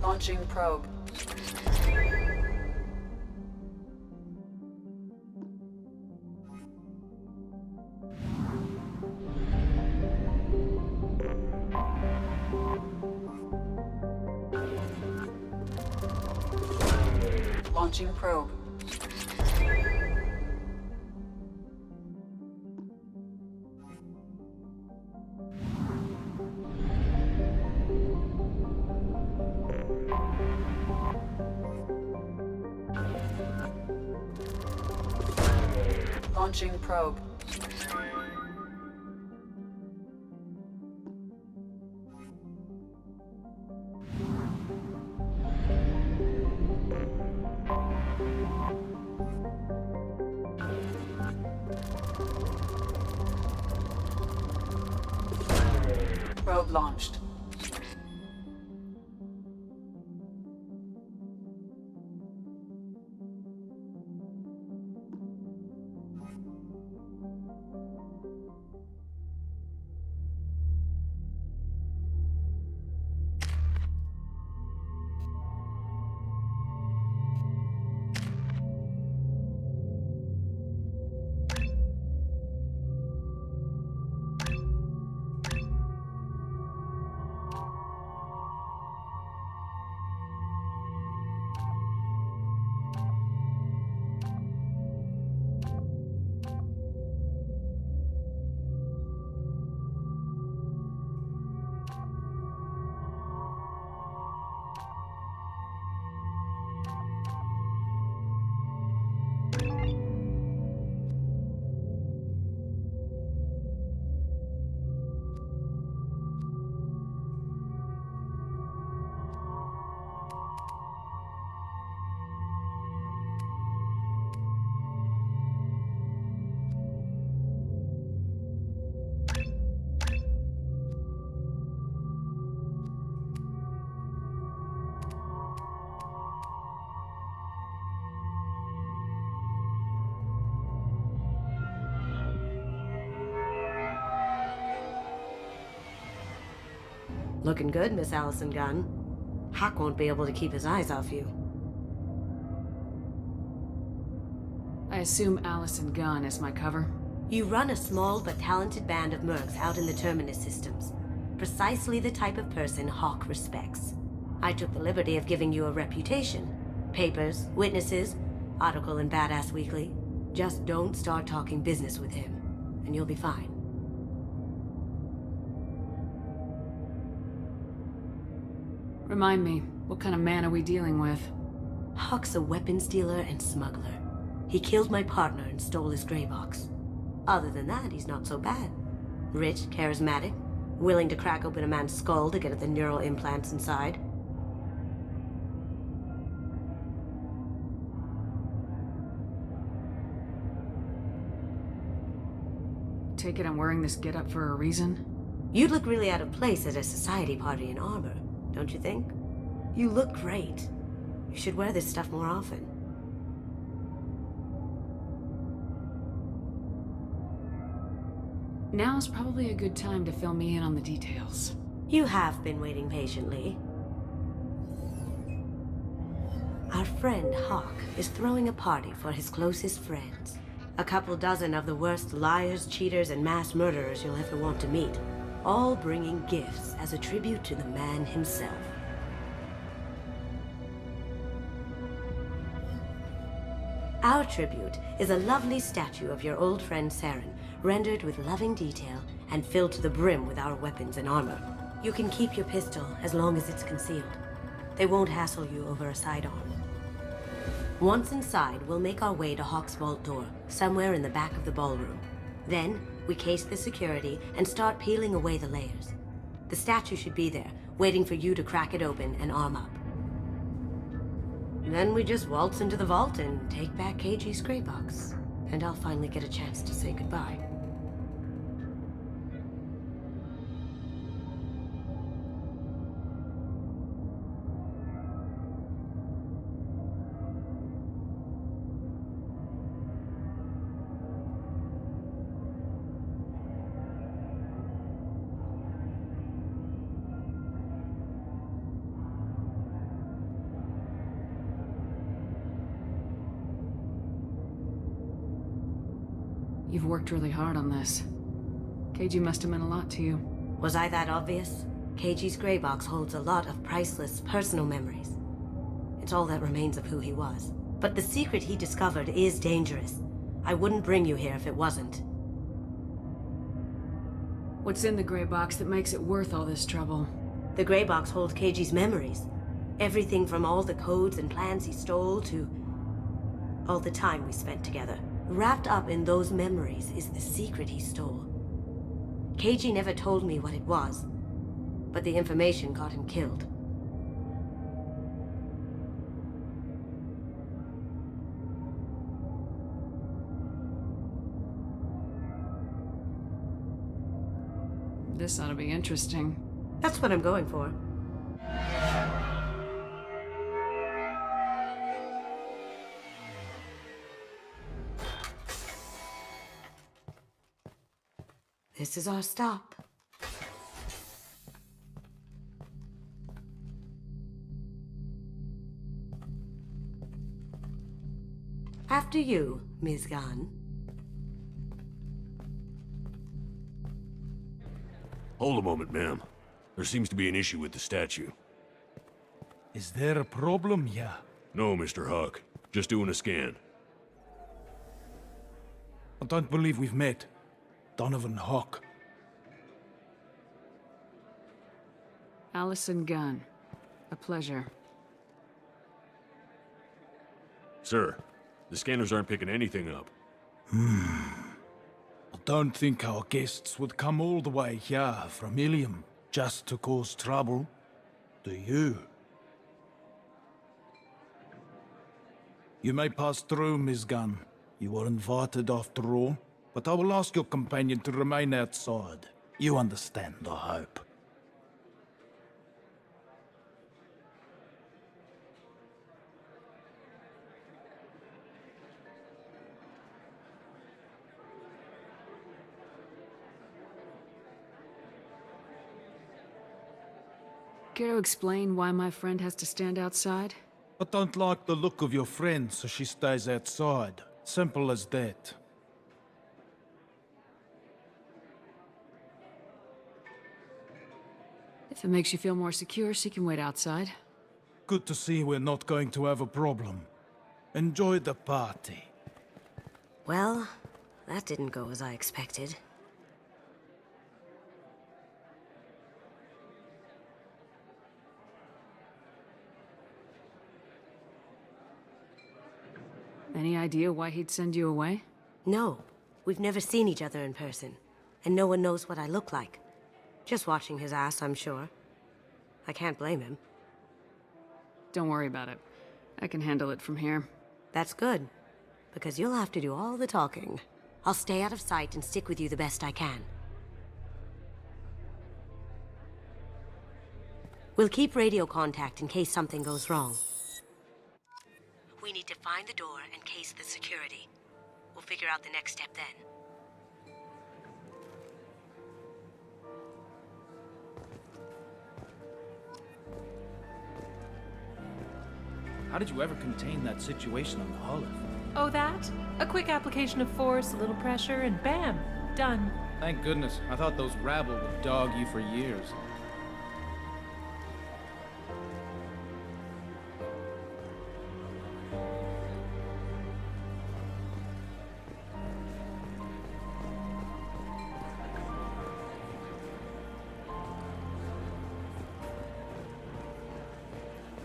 Launching probe. Launching probe. Launching probe. Probe launched. Looking good, Miss Allison Gunn. Hawk won't be able to keep his eyes off you. I assume Allison Gunn is my cover? You run a small but talented band of mercs out in the Terminus systems. Precisely the type of person Hawk respects. I took the liberty of giving you a reputation. Papers, witnesses, article in Badass Weekly. Just don't start talking business with him, and you'll be fine. Remind me, what kind of man are we dealing with? Hawk's a weapons dealer and smuggler. He killed my partner and stole his gray box. Other than that, he's not so bad. Rich, charismatic, willing to crack open a man's skull to get at the neural implants inside. Take it I'm wearing this getup for a reason? You'd look really out of place at a society party in armor, don't you think? You look great. You should wear this stuff more often. Now's probably a good time to fill me in on the details. You have been waiting patiently. Our friend Hawk is throwing a party for his closest friends. A couple dozen of the worst liars, cheaters, and mass murderers you'll ever want to meet. All bringing gifts as a tribute to the man himself. Our tribute is a lovely statue of your old friend Saren, rendered with loving detail and filled to the brim with our weapons and armor. You can keep your pistol as long as it's concealed. They won't hassle you over a sidearm. Once inside, we'll make our way to Hawk's vault door, somewhere in the back of the ballroom. Then, we case the security and start peeling away the layers. The statue should be there, waiting for you to crack it open and arm up. Then we just waltz into the vault and take back KG's gray box. And I'll finally get a chance to say goodbye. You've worked really hard on this. KG must have meant a lot to you. Was I that obvious? KG's gray box holds a lot of priceless personal memories. It's all that remains of who he was. But the secret he discovered is dangerous. I wouldn't bring you here if it wasn't. What's in the gray box that makes it worth all this trouble? The gray box holds KG's memories. Everything from all the codes and plans he stole to all the time we spent together. Wrapped up in those memories is the secret he stole. KG never told me what it was, but the information got him killed. This ought to be interesting. That's what I'm going for. This is our stop. After you, Ms. Gunn. Hold a moment, ma'am. There seems to be an issue with the statue. Is there a problem here? No, Mr. Huck. Just doing a scan. I don't believe we've met. Donovan Huck. Allison Gunn. A pleasure. Sir, the scanners aren't picking anything up. I don't think our guests would come all the way here from Ilium just to cause trouble. Do you? You may pass through, Ms. Gunn. You were invited after all. But I will ask your companion to remain outside. You understand, I hope. Care to explain why my friend has to stand outside? I don't like the look of your friend, so she stays outside. Simple as that. If it makes you feel more secure, she can wait outside. Good to see we're not going to have a problem. Enjoy the party. Well, that didn't go as I expected. Any idea why he'd send you away? No, we've never seen each other in person, and no one knows what I look like. Just watching his ass, I'm sure. I can't blame him. Don't worry about it. I can handle it from here. That's good, because you'll have to do all the talking. I'll stay out of sight and stick with you the best I can. We'll keep radio contact in case something goes wrong. We need to find the door and case the security. We'll figure out the next step then. How did you ever contain that situation on the Olive? Oh, that? A quick application of force, a little pressure, and bam! Done. Thank goodness. I thought those rabble would dog you for years.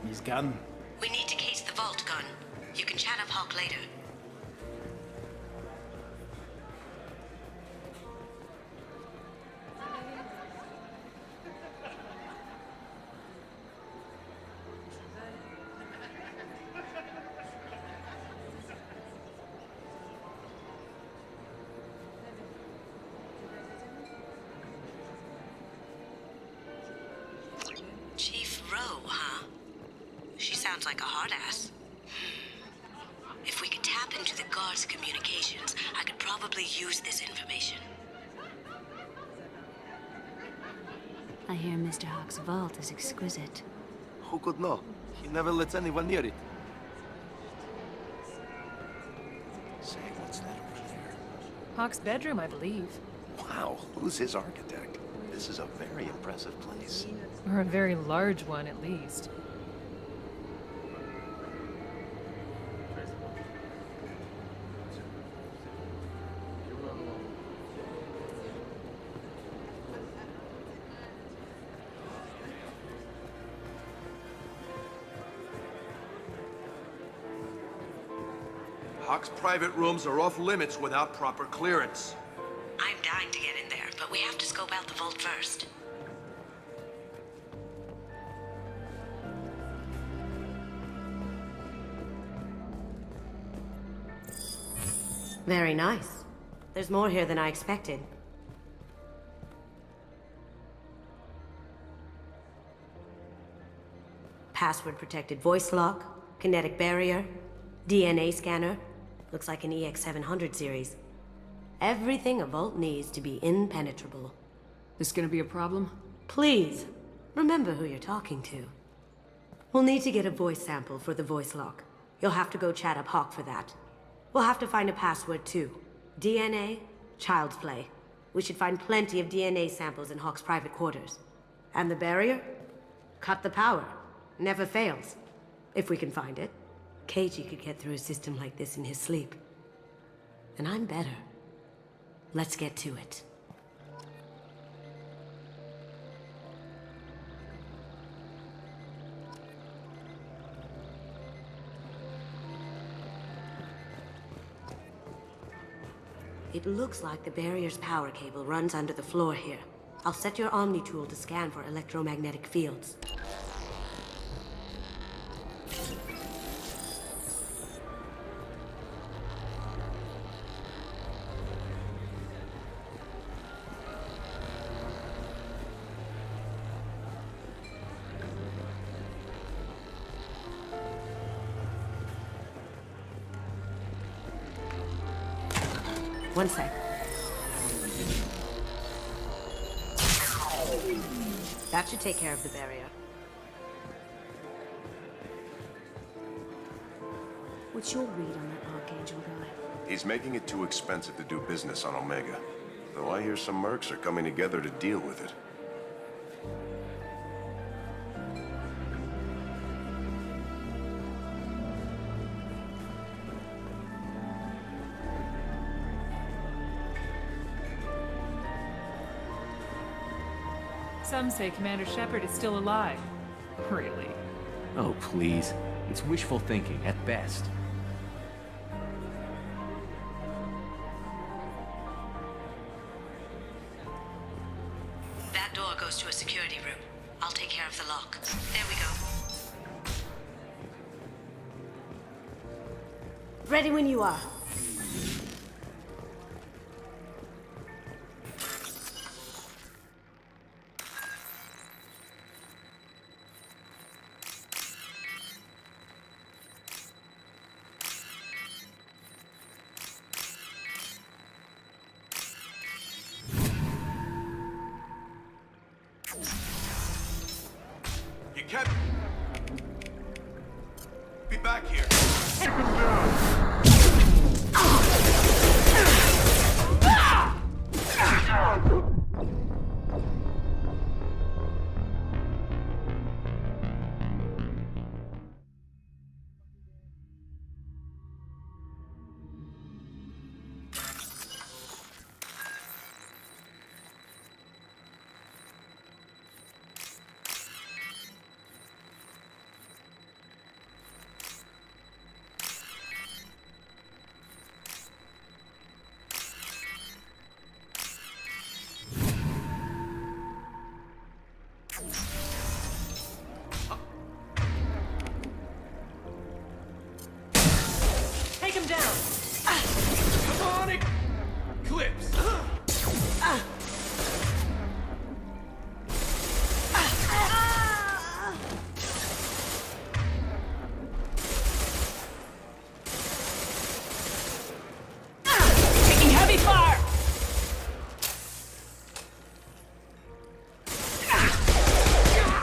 Ms. Gunn. We need to case the vault, Gun. You can chat up Hawk later. Chief Rowe, huh? She sounds like a hard ass. If we could tap into the guard's communications, I could probably use this information. I hear Mr. Hawk's vault is exquisite. Who could know? He never lets anyone near it. Say, what's that over there? Hawk's bedroom, I believe. Wow, who's his architect? This is a very impressive place. Or a very large one, at least. Hawk's private rooms are off limits without proper clearance. I'm dying to get in there, but we have to scope out the vault first. Very nice. There's more here than I expected. Password-protected voice lock, kinetic barrier, DNA scanner. Looks like an EX700 series. Everything a vault needs to be impenetrable. This gonna be a problem? Please, remember who you're talking to. We'll need to get a voice sample for the voice lock. You'll have to go chat up Hawk for that. We'll have to find a password too. DNA, child's play. We should find plenty of DNA samples in Hawk's private quarters. And the barrier? Cut the power. Never fails. If we can find it. Keiji could get through a system like this in his sleep. And I'm better. Let's get to it. It looks like the barrier's power cable runs under the floor here. I'll set your Omni tool to scan for electromagnetic fields. One sec. That should take care of the barrier. What's your read on that Archangel guy? He's making it too expensive to do business on Omega. Though I hear some mercs are coming together to deal with it. Some say Commander Shepard is still alive. Really? Oh, please. It's wishful thinking, at best. That door goes to a security room. I'll take care of the lock. There we go. Ready when you are. You can't be back here.